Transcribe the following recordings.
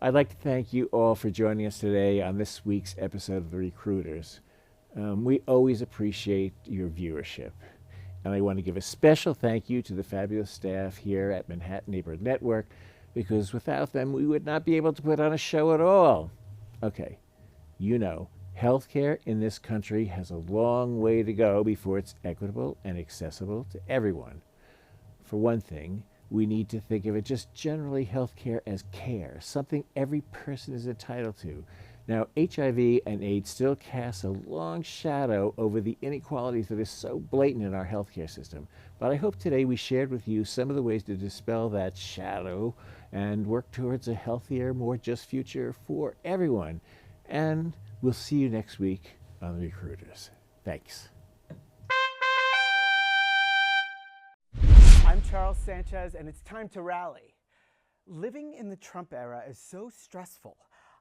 I'd like to thank you all for joining us today on this week's episode of The Recruiters. We always appreciate your viewership. And I want to give a special thank you to the fabulous staff here at Manhattan Neighborhood Network, because without them, we would not be able to put on a show at all. Okay, you know, healthcare in this country has a long way to go before it's equitable and accessible to everyone. For one thing, we need to think of it just generally healthcare as care, something every person is entitled to. Now, HIV and AIDS still casts a long shadow over the inequalities that are so blatant in our healthcare system. But I hope today we shared with you some of the ways to dispel that shadow and work towards a healthier, more just future for everyone. And we'll see you next week on The Recruiters. Thanks. I'm Charles Sanchez, and it's time to rally. Living in the Trump era is so stressful.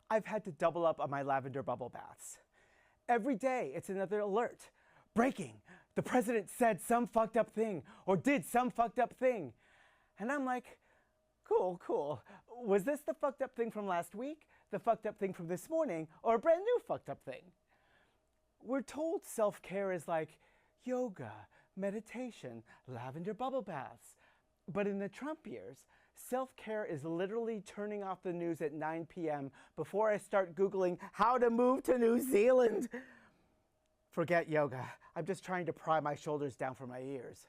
I've had to double up on my lavender bubble baths. Every day, it's another alert. Breaking. The president said some fucked up thing or did some fucked up thing. And I'm like, cool. Was this the fucked up thing from last week, the fucked up thing from this morning, or a brand new fucked up thing? We're told self-care is like yoga, meditation, lavender bubble baths. But in the Trump years, self-care is literally turning off the news at 9 p.m. before I start Googling how to move to New Zealand. Forget yoga. I'm just trying to pry my shoulders down from my ears.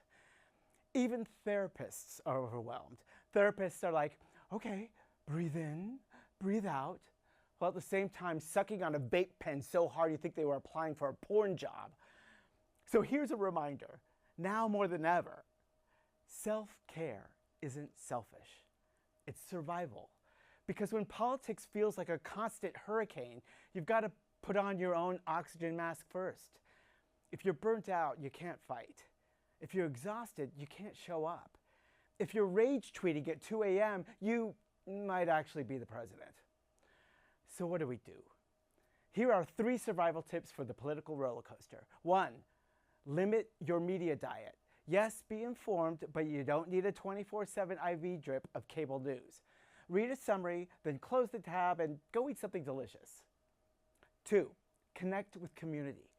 Even therapists are overwhelmed. Therapists are like, okay, breathe in, breathe out, while at the same time sucking on a vape pen so hard you think they were applying for a porn job. So here's a reminder, now more than ever, self-care isn't selfish. It's survival. Because when politics feels like a constant hurricane, you've got to put on your own oxygen mask first. If you're burnt out, you can't fight. If you're exhausted, you can't show up. If you're rage tweeting at 2 a.m., you might actually be the president. So what do we do? Here are 3 survival tips for the political roller coaster. 1, limit your media diet. Yes, be informed, but you don't need a 24/7 IV drip of cable news. Read a summary, then close the tab and go eat something delicious. 2, connect with community.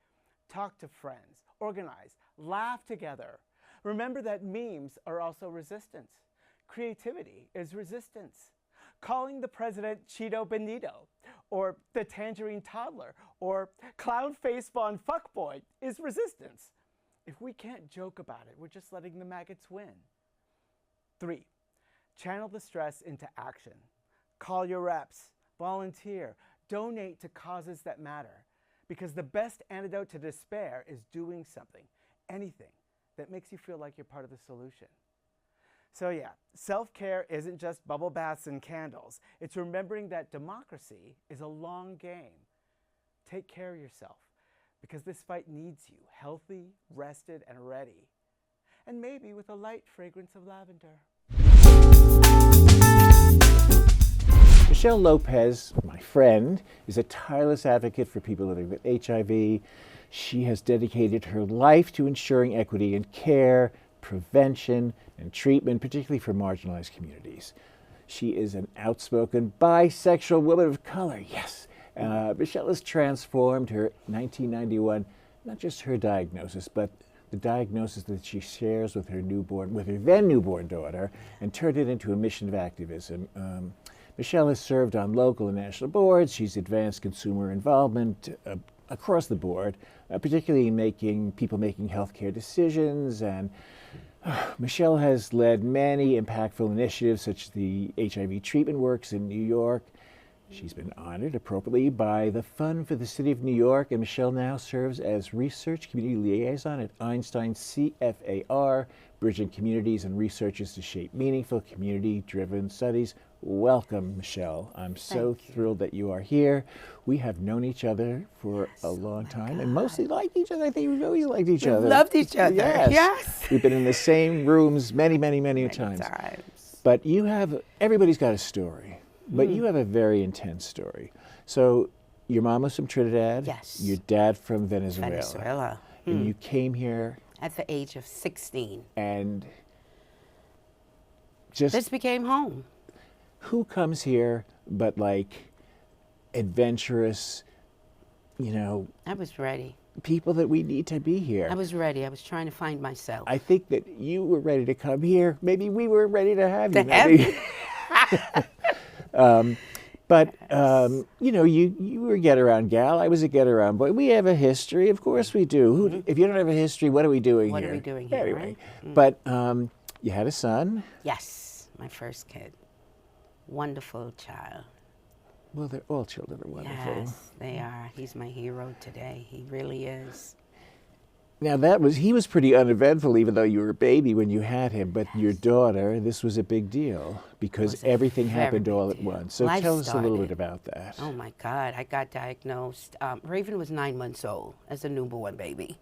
Talk to friends, organize, laugh together. Remember that memes are also resistance. Creativity is resistance. Calling the president Cheeto Benito, or the tangerine toddler, or clown face Von Fuckboy is resistance. If we can't joke about it, we're just letting the maggots win. 3, channel the stress into action. Call your reps, volunteer, donate to causes that matter. Because the best antidote to despair is doing something, anything, that makes you feel like you're part of the solution. So yeah, self-care isn't just bubble baths and candles. It's remembering that democracy is a long game. Take care of yourself, because this fight needs you healthy, rested, and ready. And maybe with a light fragrance of lavender. Michelle Lopez, my friend, is a tireless advocate for people living with HIV. She has dedicated her life to ensuring equity in care, prevention, and treatment, particularly for marginalized communities. She is an outspoken bisexual woman of color, yes. Michelle has transformed her 1991, not just her diagnosis, but the diagnosis that she shares with her then newborn daughter, and turned it into a mission of activism. Michelle has served on local and national boards. She's advanced consumer involvement across the board, particularly in people making healthcare decisions. And Michelle has led many impactful initiatives, such as the HIV Treatment Works in New York. She's been honored appropriately by the Fund for the City of New York, and Michelle now serves as Research Community Liaison at Einstein CFAR, bridging communities and researchers to shape meaningful, community-driven studies. Welcome, Michelle. I'm so thrilled that you are here. We have known each other for a long time and mostly liked each other. I think we've always liked each other. Loved each other. Yes. We've been in the same rooms many times. But everybody's got a story. But you have a very intense story. So your mom was from Trinidad. Yes. Your dad from Venezuela. And you came here at the age of 16. And just this became home. Who comes here? but like adventurous, I was ready. people that we need to be here. I was ready. I was trying to find myself. I think that you were ready to come here. Maybe we were ready to have you. To have Maybe. you. But you were a get-around gal. I was a get-around boy. We have a history, of course we do. If you don't have a history, what are we doing What here? are we doing here, Anyway, right? but you had a son. Yes, my first kid. Wonderful child. Well, all children are wonderful. Yes, they are. He's my hero today. He really is. Now he was pretty uneventful, even though you were a baby when you had him. But your daughter, this was a big deal because was a everything very happened big all at deal. once. So Life tell us a little started. bit about that. Oh my God, I got diagnosed. Raven was 9 months old as a newborn baby.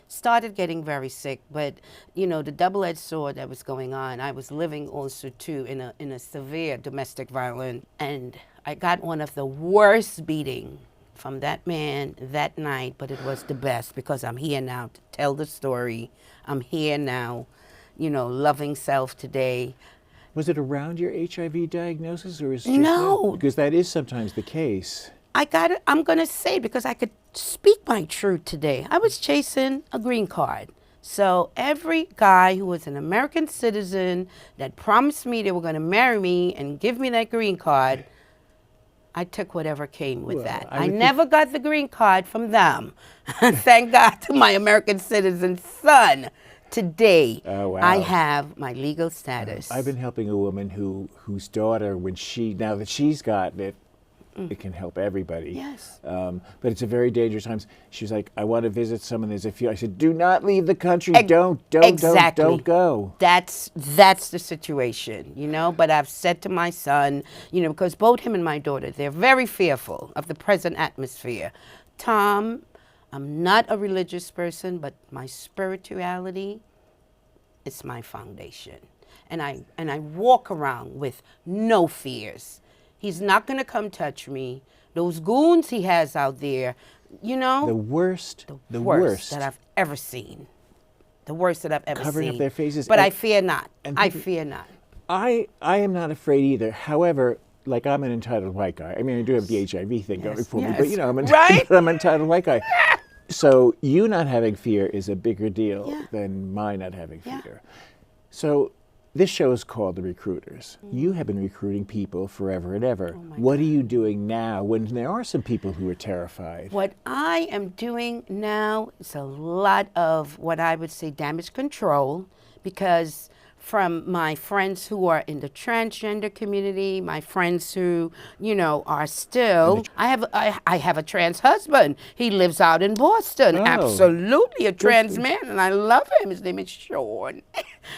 Started getting very sick, but the double-edged sword that was going on, I was living also too in a severe domestic violence, and I got one of the worst beating from that man that night, but it was the best because I'm here now to tell the story. I'm here now, loving self today. Was it around your HIV diagnosis, or is it No. Because that is sometimes the case. I'm going to say it because I could speak my truth today. I was chasing a green card. So every guy who was an American citizen that promised me they were going to marry me and give me that green card, I took whatever came with that. I never got the green card from them. Thank God to my American citizen son. Today, Oh, wow. I have my legal status. I've been helping a woman whose daughter, now that she's gotten it, it can help everybody. Yes. But it's a very dangerous time. She was like, I want to visit someone. There's a few. I said, do not leave the country. Don't go. That's the situation, But I've said to my son, because both him and my daughter, they're very fearful of the present atmosphere. Tom, I'm not a religious person, but my spirituality is my foundation. And I walk around with no fears. He's not going to come touch me. Those goons he has out there, The worst that I've ever seen. The worst that I've ever seen. Covering up their faces. But I fear not. and I people- fear not. I am not afraid either. However, like I'm an entitled white guy. I mean, I do have the HIV thing going for me, but I'm Right? I'm an entitled white guy. So you not having fear is a bigger deal Yeah. than my not having Yeah. fear. So this show is called The Recruiters. You have been recruiting people forever and ever. What are you doing now when there are some people who are terrified? What I am doing now is a lot of what I would say damage control, because from my friends who are in the transgender community, my friends who, are still, I have a trans husband. He lives out in Boston. Oh. Absolutely a trans man, and I love him. His name is Sean.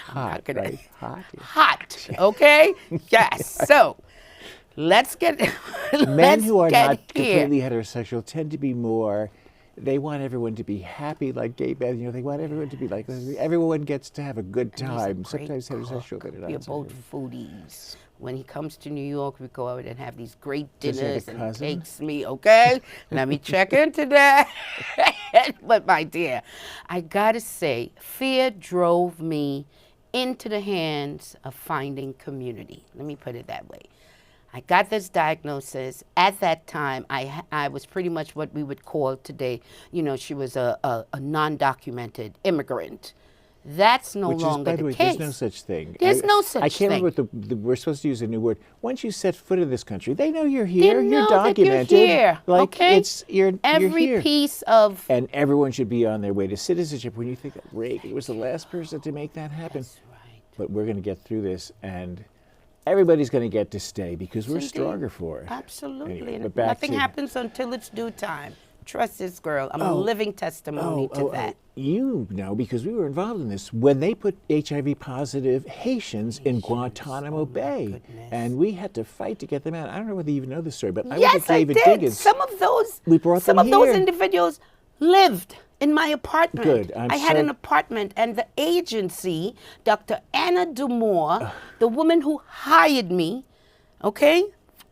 Hot, right? Hot. Hot, okay? Yes. So let's get Men who are not here. completely heterosexual tend to be more, they want everyone to be happy like gay men. They want everyone to be like, everyone gets to have a good He's a time. great Sometimes heterosexual, cook. but We are not. both foodies. When he comes to New York, we go out and have these great Does he have a dinners, and cousin? he takes me, okay? Let me check into that. But my dear, I gotta say, fear drove me into the hands of finding community. Let me put it that way. I got this diagnosis. At that time, I was pretty much what we would call today, she was a non-documented immigrant. That's no Which is, longer by the the way, case. there's no such thing. There's no such I can't thing. remember what we're supposed to use a new word. Once you set foot in this country, they know you're here. They You're know that documented. you're here, Like okay? you're Every here. piece of And everyone should be on their way to citizenship. When you think that Reagan was the last person to make that happen. That's right. But we're going to get through this, and everybody's going to get to stay because we're Indeed. stronger for it. Absolutely. Anyway, And but back nothing to- happens until it's due time. Trust this girl. I'm a living testimony to that. You know, because we were involved in this, when they put HIV positive Haitians in Guantanamo Bay, goodness. and we had to fight to get them out. I don't know whether you even know this story, but I went Yes, to I David did. Diggins. Some of those, We brought some them of those here. individuals lived in my apartment. Good. I'm I had so- an apartment, and the agency, Dr. Anna Dumore, the woman who hired me, okay,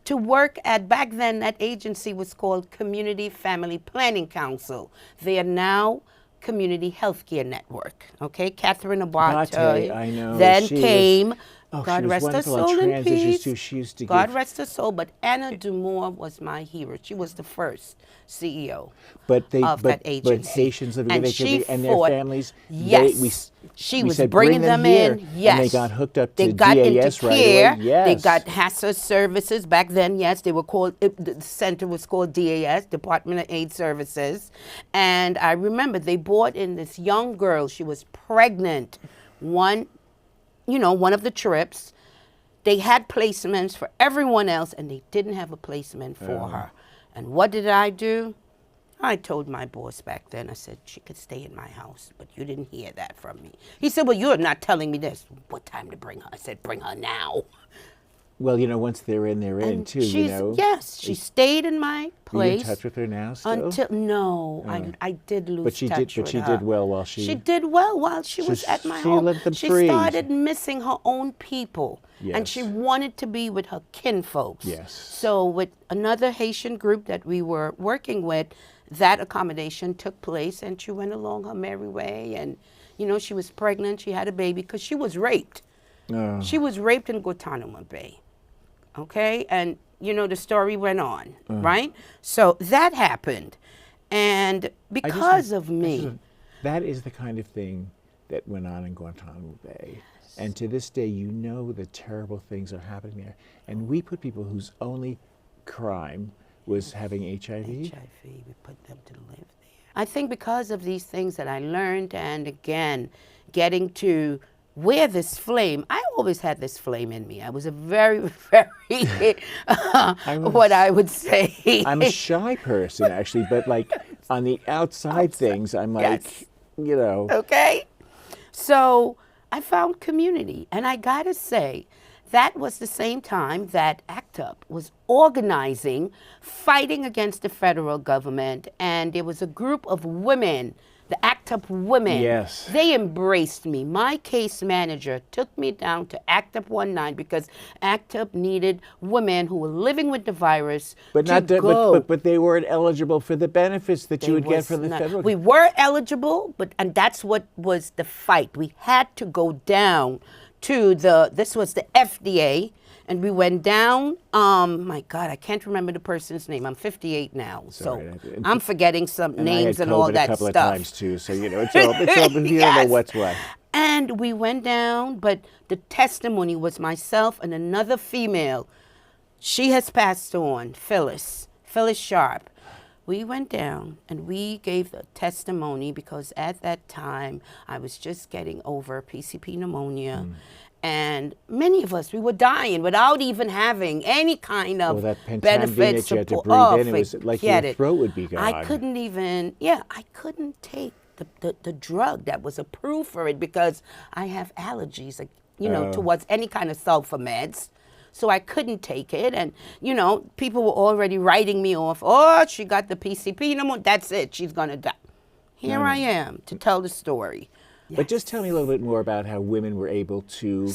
to work at, back then that agency was called Community Family Planning Council. They are now Community Healthcare Network, okay? Catherine Abate, I know. then She was- came Oh, God she was rest her wonderful on soul in transitions peace. too. She used to God give, rest her soul. But Anna Dumour was my hero. She was the first CEO but they, of that but agency. Haitians living And with she HIV and their fought. families, Yes. She we was said bringing bring them them here, in. Yes. and they got hooked up They to got into DAS right care. away. Yes, They got HACCP services. Back then, yes, they were called, the center was called DAS, Department of Aid Services. And I remember they brought in this young girl. She was pregnant. One of the trips. They had placements for everyone else, and they didn't have a placement for her. And what did I do? I told my boss back then, I said, she could stay in my house, but you didn't hear that from me. He said, well, you're not telling me this. What time to bring her? I said, bring her now. well, once they're in, they're in too. Yes, she stayed in my Are you in place. touch with her now still? I did lose But she touch did. But with she her. did well while she. She did well while she was at my she home. let them She free. started missing her own people, and she Yes. wanted to be with her kinfolks. Yes. So with another Haitian group that we were working with, that accommodation took place, and she went along her merry way. And she was pregnant. She had a baby because she was raped. Oh. She was raped in Guantanamo Bay. Okay, and the story went on, right? So that happened, and because of me, that is the kind of thing that went on in Guantanamo Bay. And to this day, the terrible things are happening there. And we put people whose only crime was having HIV. we put them to live there. I think because of these things that I learned, and again, getting to wear this flame. I always had this flame in me. I was a very, very, what I would say. I'm a shy person, actually, but on the outside things, I'm Yes. Okay. So I found community, and I gotta say, that was the same time that ACT UP was organizing, fighting against the federal government, and there was a group of women, the ACT UP women. Yes. They embraced me. My case manager took me down to ACT UP one night because ACT UP needed women who were living with the virus But to go. but they weren't eligible for the benefits that you would get from the federal. We were eligible, and that's what was the fight. We had to go down to this was the FDA, and we went down, my God, I can't remember the person's name. I'm 58 now, so I'm forgetting some names and all that I had COVID a couple stuff. of times too, so it's all you don't know what's what. And we went down, but the testimony was myself and another female. She has passed on, Phyllis Sharp. We went down and we gave the testimony because at that time I was just getting over PCP pneumonia. And many of us, we were dying without even having any kind of that pentambine benefit that you had to support. breathe in, it was like your throat would be gone. I couldn't even, I couldn't take the drug that was approved for it because I have allergies, towards any kind of sulfur meds. So I couldn't take it. And, people were already writing me off. Oh, she got the PCP pneumonia. That's it. She's going to die. Here I am to tell the story. But just tell me a little bit more about how women were able to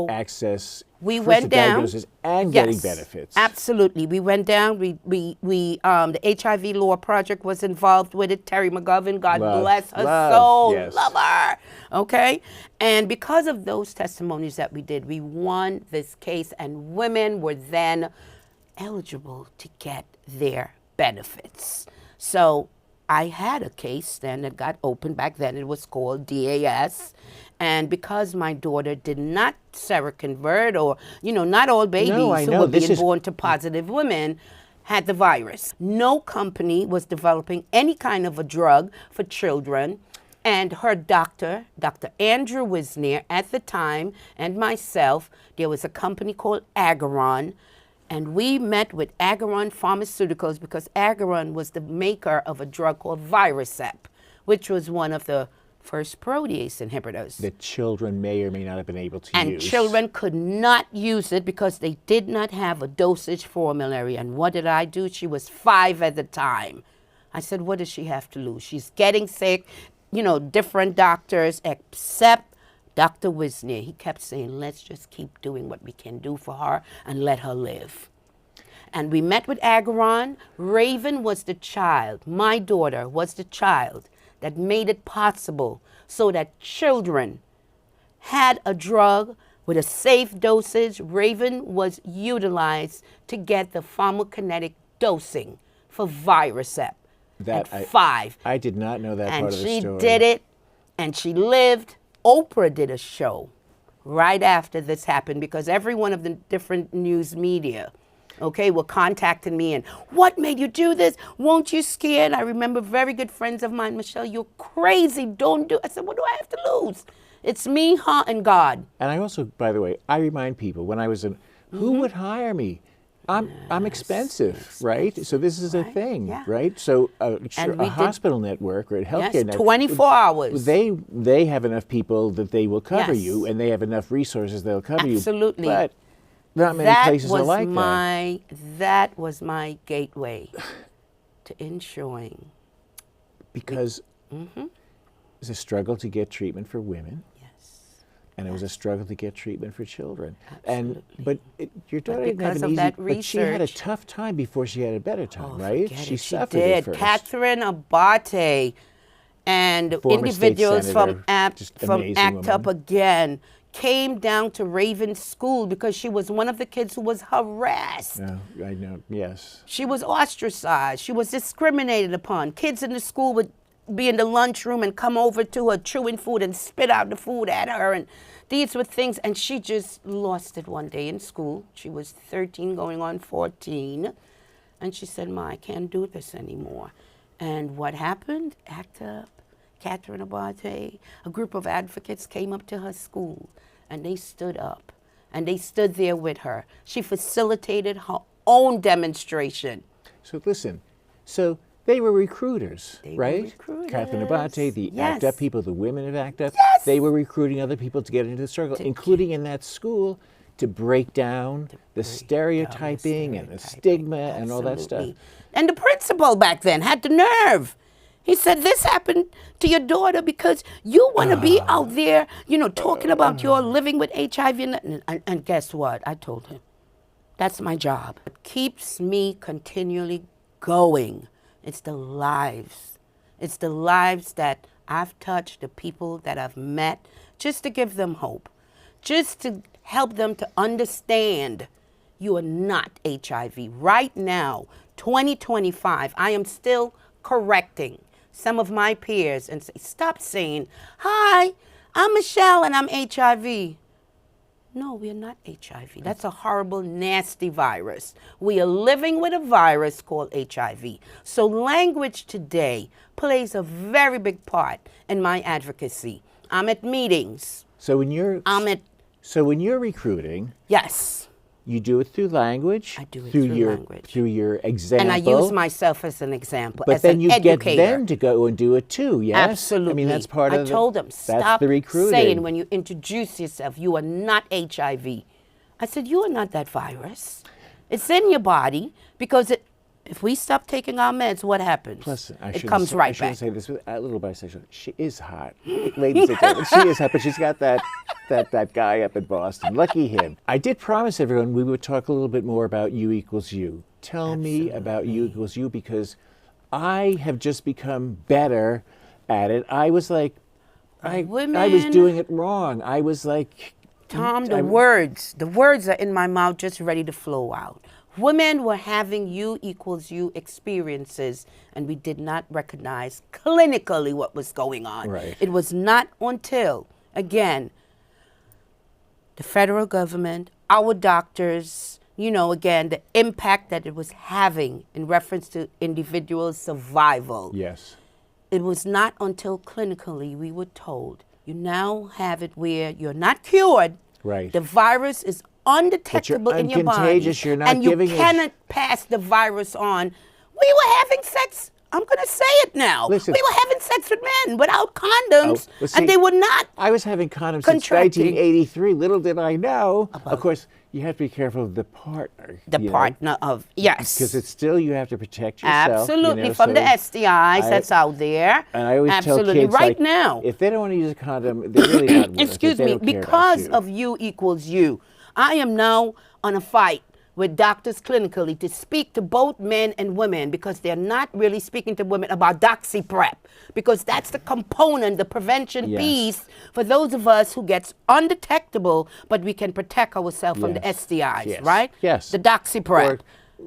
access went down diagnosis and getting benefits. Absolutely. We went down. The HIV Law Project was involved with it. Terry McGovern, God bless her soul. Yes. Love her. Okay? And because of those testimonies that we did, we won this case, and women were then eligible to get their benefits. So I had a case then that got opened. Back then it was called DAS. And because my daughter did not seroconvert, or, not all babies who were being born to positive women had the virus. No company was developing any kind of a drug for children. And her doctor, Dr. Andrew Wisner, at the time, and myself, there was a company called Agaron. And we met with Agaron Pharmaceuticals because Agaron was the maker of a drug called Viricep, which was one of the first protease inhibitors. That children may or may not have been able to use. And children could not use it because they did not have a dosage formulary. And what did I do? She was 5 at the time. I said, what does she have to lose? She's getting sick. Different doctors except Dr. Wisner. He kept saying, let's just keep doing what we can do for her and let her live. And we met with Agaron. Raven was the child. My daughter was the child that made it possible so that children had a drug With a safe dosage, Raven was utilized to get the pharmacokinetic dosing for Viracep at 5. I did not know that And part of the she story. did it, and she lived. Oprah did a show right after this happened because every one of the different news media, okay, were contacting me and, what made you do this? Won't you scared? I remember very good friends of mine, Michelle, you're crazy, don't do it. I said, what do I have to lose? It's me, her, and God. And I also, by the way, I remind people when I was in, who would hire me? I'm expensive, right? So this is a thing, yeah. right? So sure, we a hospital network or a healthcare Yes, network, 24 hours. they have enough people that they will cover Yes. you, and they have enough resources they'll cover Absolutely. you. But not many places are like that. That was my gateway to insuring. Because it's a struggle to get treatment for women. And it was a struggle to get treatment for children. Absolutely. Your daughter didn't because have of an easy, that but she had a research- tough time before she had a better time, right? Forget She it. suffered did. at first. Catherine Abate and Former state individuals from senator, just amazing ACT Up woman. Again came down to Raven's school because she was one of the kids who was harassed. No, I know, yes. She was ostracized. She was discriminated upon. Kids in the school would be in the lunchroom and come over to her chewing food and spit out the food at her. And these were things, and she just lost it one day in school. She was 13 going on 14. And she said, Ma, I can't do this anymore. And what happened? ACT UP, Catherine Abate, a group of advocates came up to her school, and they stood up, and they stood there with her. She facilitated her own demonstration. So listen, they were recruiters, They were right? recruiters. Catherine Abate, the ACT Yes. UP people, the women of ACT UP, Yes. they were recruiting other people to get into the struggle, including in that school, to break down the stereotyping and the stigma and all that stuff. Absolutely. And the principal back then had the nerve. He said, this happened to your daughter because you want to be out there, talking about your living with HIV. And guess what? I told him, that's my job. It keeps me continually going. It's the lives. It's the lives that I've touched, the people that I've met, just to give them hope, just to help them to understand you are not HIV. Right now, 2025, I am still correcting some of my peers and say, stop saying, hi, I'm Michelle and I'm HIV. No, we are not HIV. That's a horrible, nasty virus. We are living with a virus called HIV. So language today plays a very big part in my advocacy. I'm at meetings. So when you're recruiting, Yes. you do it through language. I do it through through your language. through your example. And I use myself as an example, But as then an you educator. get them to go and do it too. Yes, Absolutely. I mean that's part of. I told them, that's stop the recruiting. saying when you introduce yourself, you are not HIV. I said, you are not that virus. It's in your body because if we stop taking our meds, what happens? Plus, it comes right back. I shouldn't say this with a little bisexual. She is hot, ladies and gentlemen. She is hot, but she's got that guy up in Boston. Lucky him. I did promise everyone we would talk a little bit more about You Equals You. Tell me about You Equals You because I have just become better at it. I was like, I was doing it wrong. I was like, Tom, the words are in my mouth just ready to flow out. Women were having You Equals You experiences, and we did not recognize clinically what was going on. Right. It was not until, again, the federal government, our doctors, again, the impact that it was having in reference to individual survival. yes. It was not until clinically we were told, you now have it where you're not cured. Right. The virus is undetectable in your body. uncontagious, you're not and you giving it- cannot pass the virus on. We were having sex. I'm going to say it now. Listen. We were having sex with men without condoms, well, see, and they were not. I was having condoms since Contracting. 1983. Little did I know. Of course, you have to be careful of the partner. The partner of, yes. Because it's still, you have to protect yourself. Absolutely, from the STIs that's out there. And I always Absolutely. tell kids, right like, now. if they don't want to use a condom, they're really not worth it. Excuse They me, don't care about because you. of You Equals You, I am now on a fight with doctors clinically to speak to both men and women because they're not really speaking to women about doxyprep because that's the component, the prevention Yes. piece for those of us who gets undetected undetectable, but we can protect ourselves from the Yes. STIs, Yes. right? Yes. The doxyprep,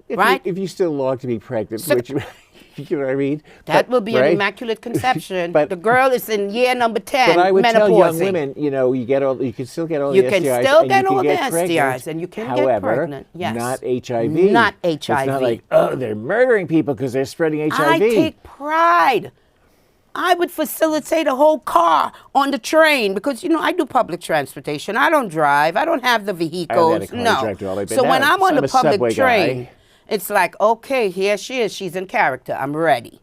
If right? if you still long to be pregnant, which you know what I mean. That will be an right? immaculate conception. But- the girl is in year number 10, But I would tell young menopausing. women, you know, you can still get all You the can STIs, still and get you can all the get pregnant. STIs, and you can However, get pregnant. Yes. not HIV. Not It's not HIV. like, oh, they're murdering people because they're spreading HIV. I take pride. I would facilitate a whole car on the train because, you know, I do public transportation. I don't drive. I don't have the vehicles. car to No. drive to all the way, but So when now I'm on I'm the a public subway train, guy. it's like, okay, here she is. She's in character. I'm ready.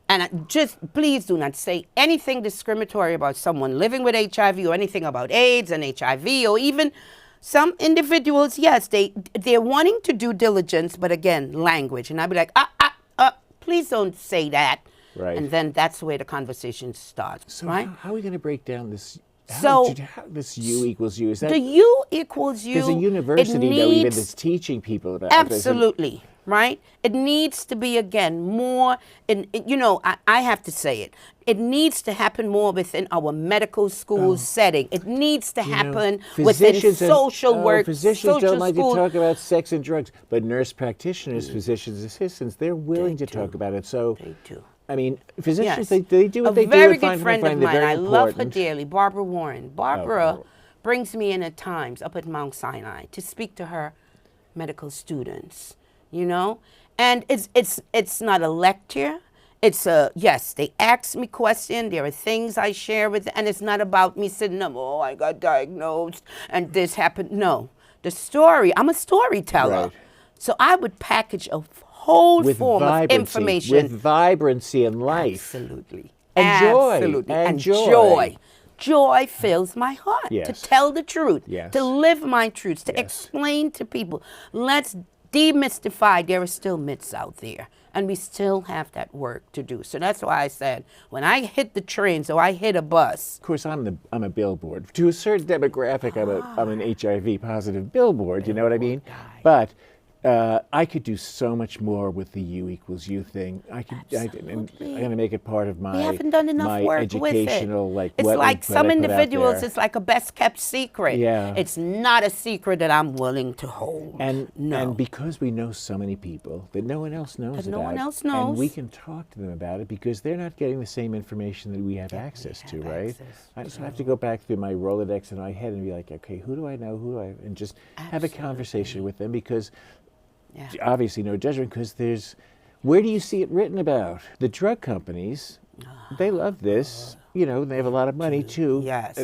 And just please do not say anything discriminatory about someone living with HIV or anything about AIDS and HIV, or even some individuals, yes, they're wanting to do diligence, but again, language. And I'd be like, please don't say that. Right. And then that's where the conversation starts, So right? how are we going to break down this? So- How this U equals U? Is that The U equals U. there's a it university though even needs- that's teaching people about this. Absolutely, right? It needs to be, again, more, you know, I have to say it. It needs to happen more within our medical school setting. It needs to happen within Physicians and- social work, Physicians social don't like school. to talk about sex and drugs, but nurse practitioners, physicians assistants, they're willing to talk about it. So They do. I mean, physicians, Yes. they do what a they do. very and good find friend of they're mine. very I love her important. dearly, Barbara Warren. Barbara Oh. brings me in at times up at Mount Sinai to speak to her medical students, you know? And it's not a lecture. It's a, yes, they ask me questions. There are things I share with them. And it's not about me sitting up, oh, I got diagnosed and this happened. No. The story, I'm a storyteller. Right. So I would package a whole With form of vibrancy, information. with vibrancy and life. Absolutely. And joy. Absolutely. And joy. joy. Joy fills my heart to Yes. tell the truth, Yes. to live my truths, to Yes. explain to people. Let's demystify. There are still myths out there, and we still have that work to do. So that's why I said, when I hit the trains or I hit a bus, Of course, I'm a billboard. To a certain demographic, I'm an HIV positive billboard. You know what I mean? But I could do so much more with the U equals U thing. And I'm going to make it part of my we haven't done enough my work educational with it. like. It's what like I some put out individuals, there. it's like a best kept secret. Yeah. It's not a secret that I'm willing to hold. And no. and because we know so many people that no one else knows That no about, one else and we knows. can talk to them about it because they're not getting the same information that we have access to, have right? access So I have to go back through my Rolodex in my head and be like, okay, who do I know? Who do I? And just have a conversation with them because Yeah. obviously no judgment because there's. Where do you see it written about? The drug companies, they love this. You know, they have a lot of money too. Yes.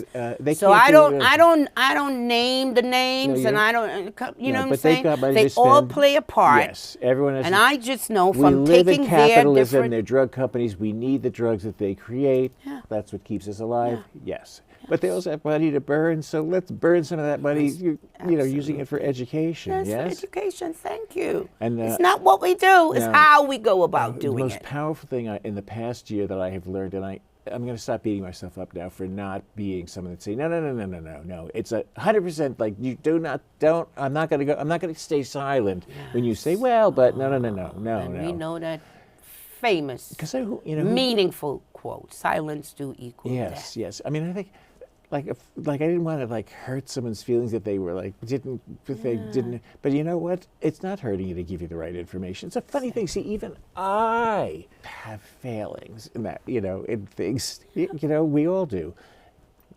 They So can't I do don't, it. I don't name the names, you and don't. I don't, you No, know what I'm but they've saying? got money They to all spend. play a part. Yes, everyone has. And I just know we from live taking in their capitalism. different. They're drug companies. We need the drugs that they create. Yeah. That's what keeps us alive. Yes. But they also have money to burn, so let's burn some of that money. You know, using it for education. Yes, for Yes. education. Thank you. And, it's not what we do; it's no. how we go about The doing most it. powerful thing in the past year that I have learned, and I'm going to stop beating myself up now for not being someone that say no. It's 100% like you don't. I'm not going to go. I'm not going to stay silent when you say well, but no. And we know that famous, Because who meaningful quote: "Silence do equal Yes, death." yes. I mean, I think, like I didn't want to like hurt someone's feelings if they were like they didn't. But you know what? It's not hurting you to give you the right information. It's a funny thing. See, even I have failings in that. You know, in things. You know, we all do.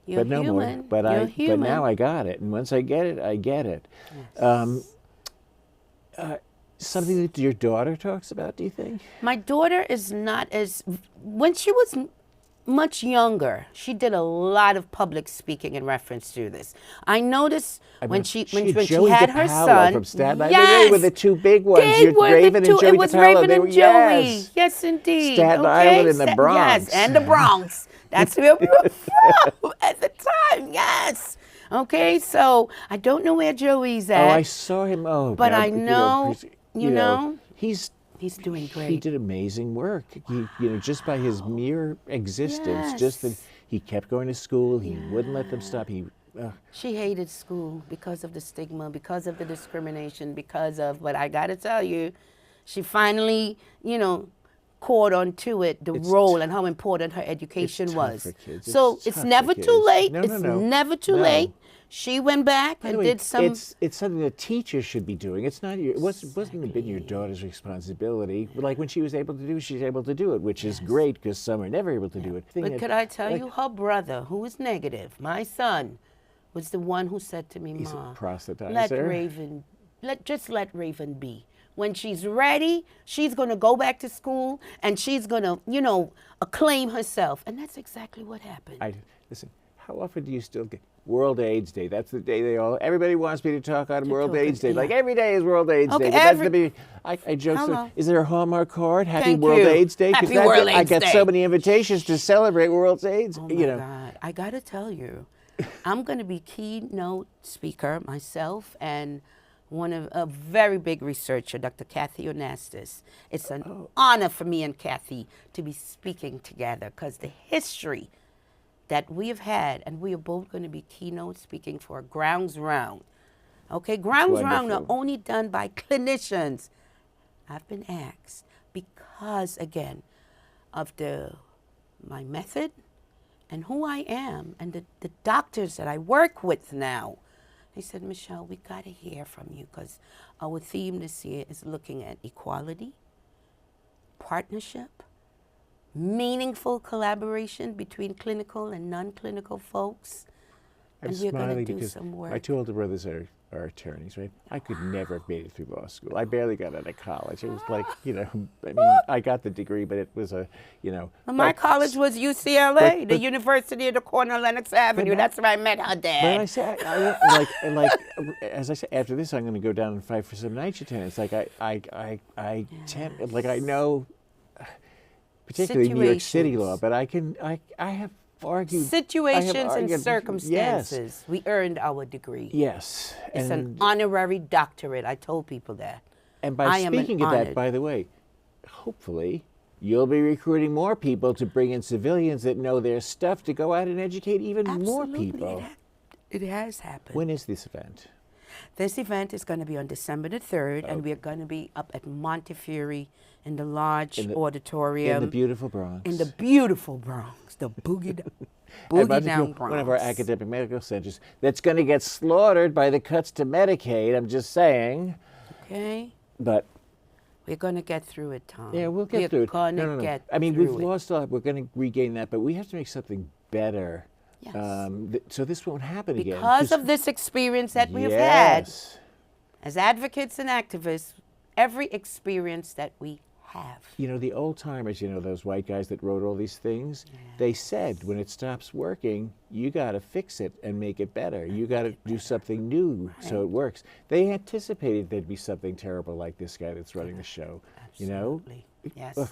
You're but no human. more. But You're But human. now I got it, and once I get it, I get it. Something that your daughter talks about, do you think? My daughter is not as, when she was much younger, she did a lot of public speaking in reference to this. I noticed when she Joey had her DiPaolo son. from Staten Island. Yes, They were the two big ones. they You're were Raven the two. and Joey It was DiPaolo. Raven They and were, Joey. yes. Yes, indeed. Staten okay? Island and the Bronx. Yes, and the Bronx. That's where we were from at the time. Yes. Okay, so I don't know where Joey's at. Oh, I saw him. Oh, But God, I know, you know, he's doing great. He did amazing work. Just by his mere existence, just that Yes. he kept going to school. He wouldn't let them stop. She hated school because of the stigma, because of the discrimination, but I got to tell you, she finally, caught onto it, the role and how important her education tough was. for kids. So It's it's tough never for too kids. late. No, It's no. never too No. late. She went back By and the way, did some. It's something that teachers should be doing. It's not your. It wasn't been your daughter's responsibility. Like when she was able to do, she's able to do it, which is great because some are never able to do it. But could I tell you, her brother, who was negative, my son, was the one who said to me, He's a "Ma, proselytizer. just let Raven be. When she's ready, she's gonna go back to school and she's gonna, acclaim herself." And that's exactly what happened. Listen. How often do you still get World AIDS Day? That's the day everybody wants me to talk on World AIDS Day. yeah. Like every day is World AIDS Okay, Day. But that's the big, I joke. Hello. Is there a Hallmark card? Happy Thank World you. AIDS Day. 'Cause Happy World I AIDS get Day. so many invitations to celebrate World AIDS. Oh my God! I gotta tell you, I'm gonna be keynote speaker myself, and a very big researcher, Dr. Kathy Onastis. It's an honor for me and Kathy to be speaking together because the history that we have had, and we are both going to be keynote speaking for Grounds Round. Okay, Grounds Round are Wonderful. only done by clinicians. I've been asked because, again, of my method and who I am and the doctors that I work with now. They said, "Michelle, we got to hear from you because our theme this year is looking at equality, partnership, meaningful collaboration between clinical and non-clinical folks." I'm And we're going smiling to do because some my work. two older brothers are attorneys, right? I could never have made it through law school. I barely got out of college. It was like, I mean, I got the degree, but it was Well, my college was UCLA, the University of the corner of Lenox Avenue. That's where I met her But dad. I say, as I said, after this, I'm going to go down and fight for some night attendance. Like I know, particularly New York City law, but I have argued Situations and argued- circumstances. We earned our degree. Yes, It's an honorary doctorate. I told people that. And I by am speaking of that, honored. by the way, hopefully you'll be recruiting more people to bring in civilians that know their stuff to go out and educate even more Absolutely. people. It has happened. When is this event? This event is going to be on December the 3rd, and we're going to be up at Montefiore in the large auditorium. In the beautiful Bronx. In the beautiful Bronx, the boogie And Montefiore, down Bronx. one of our academic medical centers that's going to get slaughtered by the cuts to Medicaid. I'm just saying. Okay? But We're going to get through it, Tom. yeah, we'll get through it. We're going to No. get I mean, through we've it. lost a lot. We're going to regain that, but we have to make something better. Yes. So this won't happen again. Because of this experience that we have had Yes. as advocates and activists, every experience that we have. The old timers, those white guys that wrote all these things, they said when it stops working, you got to fix it and make it better. You got to do something new so it works. They anticipated there'd be something terrible like this guy that's running the show. Absolutely. Yes. Ugh.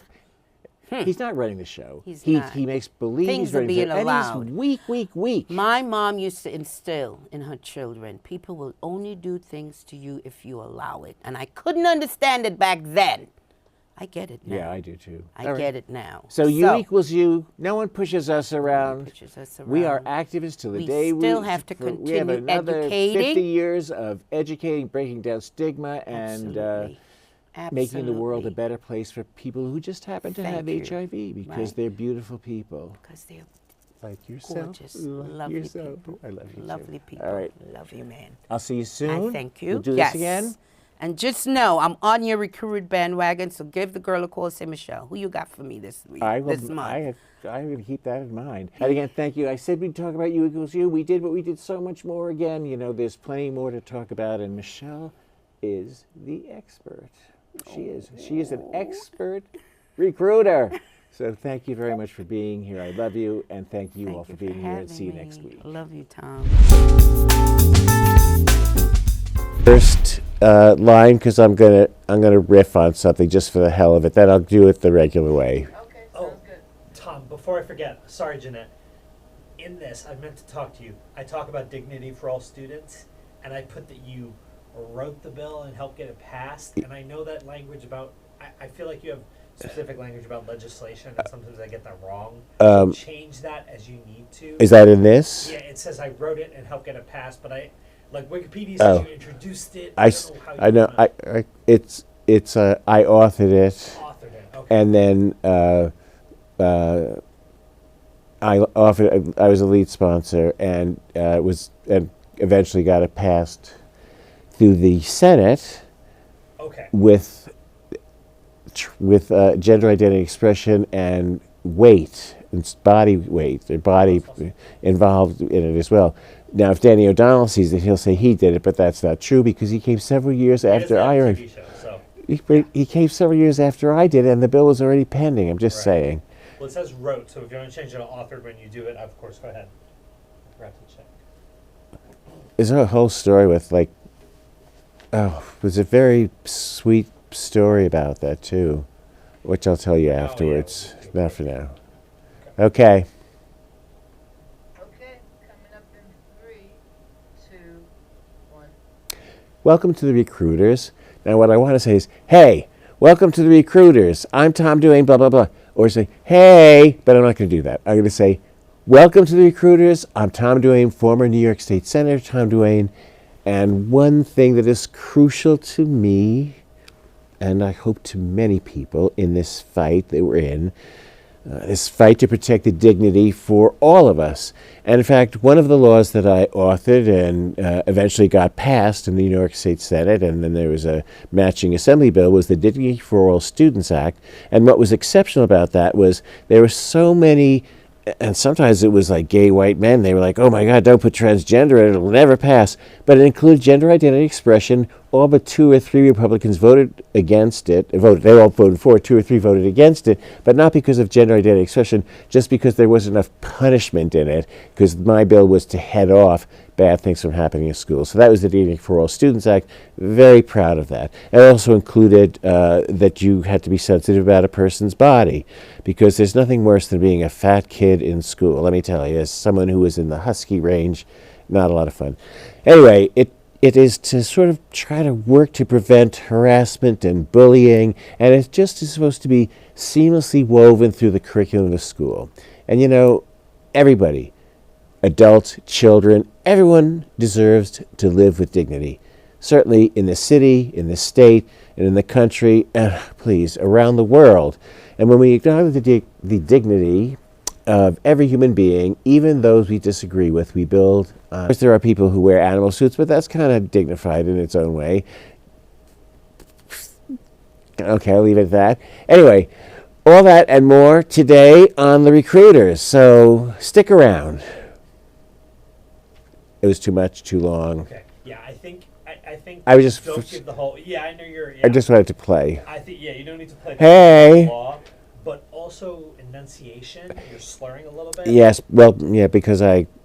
He's not running the show. He's he, not. he makes believe Things he's are running being the show. allowed. And he's weak. My mom used to instill in her children, people will only do things to you if you allow it. And I couldn't understand it back then. I get it now. Yeah, I do too. I All right. get it now. So you equals you. No one pushes us around. pushes us We are around. activists till the We day still have to we have continue another 50 educating. years of educating, breaking down stigma, and Absolutely. making the world a Absolutely. better place for people who just happen to have Thank you. HIV because Right. they're beautiful people. Because they're Like yourself. gorgeous, lovely yourself. people. I love you too. Lovely people. All right. Love you, man. I'll see you soon. I thank you. We'll do yes. this again. And just know, I'm on your recruit bandwagon, so give the girl a call. Say, "Michelle, who you got for me this week, this month?" I'm going to keep that in mind. And again, thank you. I said we'd talk about you equals you. We did, but we did so much more again. There's plenty more to talk about. And Michelle is the expert. She is. She is an expert recruiter. So thank you very much for being here. I love you. And thank you all for being here. And see you next week. I love you, Tom. First line, because I'm gonna riff on something just for the hell of it. Then I'll do it the regular way. Okay, sounds good. Tom, before I forget, sorry, Jeanette. In this, I meant to talk to you. I talk about dignity for all students, and I put that you wrote the bill and helped get it passed. And I know that language about. I feel like you have specific language about legislation, and sometimes I get that wrong. So change that as you need to. Is that in this? Yeah, it says I wrote it and helped get it passed, but like Wikipedia says you introduced it. I don't know how you know. I authored it. authored it. Okay. And then I was a lead sponsor, and eventually got it passed through the Senate Okay. with gender identity expression and weight, and body weight, their body involved in it as well. Now, if Danny O'Donnell sees it, he'll say he did it, but that's not true because he came several years after I It is a arrived. TV show, so. He came several years after I did, and the bill was already pending. I'm just Right. saying. Well, it says wrote, so if you want to change it to authored when you do it, of course, go ahead. I forgot to check. There's a whole story with it was a very sweet story about that too, which I'll tell you afterwards. Yeah. Not for now. Okay. Okay, coming up in 3, 2, 1. Welcome to the Recruiters. Now, what I want to say is, hey, welcome to the Recruiters. I'm Tom Duane, blah, blah, blah. Or say, hey, but I'm not going to do that. I'm going to say, welcome to the Recruiters. I'm Tom Duane, former New York State Senator Tom Duane. And one thing that is crucial to me, and I hope to many people in this fight that we're in, this fight to protect the dignity for all of us. And in fact, one of the laws that I authored and eventually got passed in the New York State Senate, and then there was a matching assembly bill, was the Dignity for All Students Act. And what was exceptional about that was there were so many, and sometimes it was like gay white men. They were like, oh my God, don't put transgender in it, it'll never pass. But it included gender identity expression. All but 2 or 3 Republicans voted against it. They all voted for it, 2 or 3 voted against it, but not because of gender identity expression, just because there wasn't enough punishment in it, because my bill was to head off bad things from happening in schools. So that was the Dignity for All Students Act. Very proud of that. It also included that you had to be sensitive about a person's body, because there's nothing worse than being a fat kid in school. Let me tell you, as someone who was in the Husky range, not a lot of fun. Anyway, it is to sort of try to work to prevent harassment and bullying, and it just is supposed to be seamlessly woven through the curriculum of the school. And you know, everybody, adults, children, everyone deserves to live with dignity. Certainly in the city, in the state, and in the country, and please, around the world. And when we acknowledge the dignity of every human being, even those we disagree with, we build on. Of course, there are people who wear animal suits, but that's kind of dignified in its own way. Okay, I'll leave it at that. Anyway, all that and more today on The Recruiters, so stick around. It was too much, too long. Okay. Yeah, I think I was just don't give the whole. Yeah, I know you're. Yeah. I just wanted to play. I think you don't need to play. Hey. The law, but also enunciation. You're slurring a little bit. Yes, well, yeah, because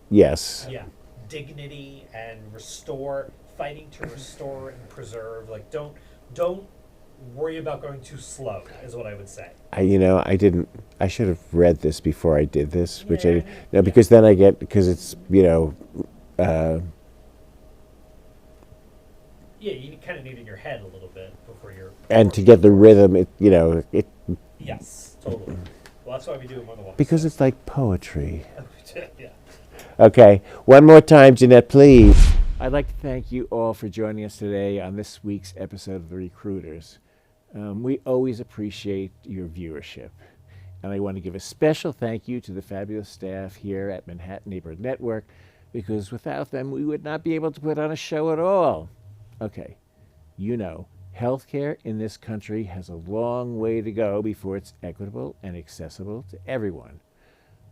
yes. Yeah, dignity and restore, fighting to restore and preserve. Like don't worry about going too slow. Is what I would say. I should have read this before I did this, which I Yeah. no, because then because it's Yeah, you kind of need it in your head a little bit before you're. and to get the rhythm, it. Yes, totally. Well, that's why we do it more than once. Because it's like poetry. Yeah. Okay, one more time, Jeanette, please. I'd like to thank you all for joining us today on this week's episode of The Recruiters. We always appreciate your viewership. And I want to give a special thank you to the fabulous staff here at Manhattan Neighborhood Network, because without them, we would not be able to put on a show at all. Okay, healthcare in this country has a long way to go before it's equitable and accessible to everyone.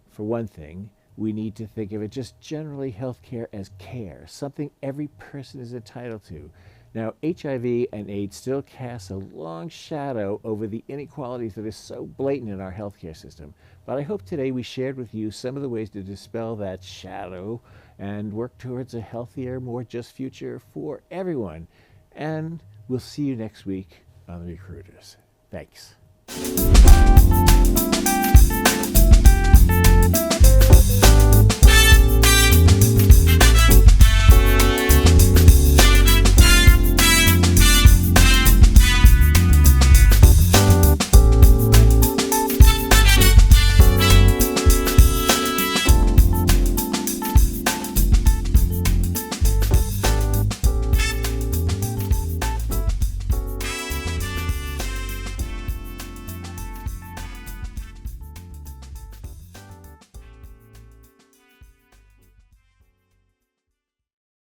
For one thing, we need to think of it just generally healthcare as care, something every person is entitled to. Now, HIV and AIDS still casts a long shadow over the inequalities that are so blatant in our healthcare system. But I hope today we shared with you some of the ways to dispel that shadow and work towards a healthier, more just future for everyone. And we'll see you next week on The Recruiters. Thanks.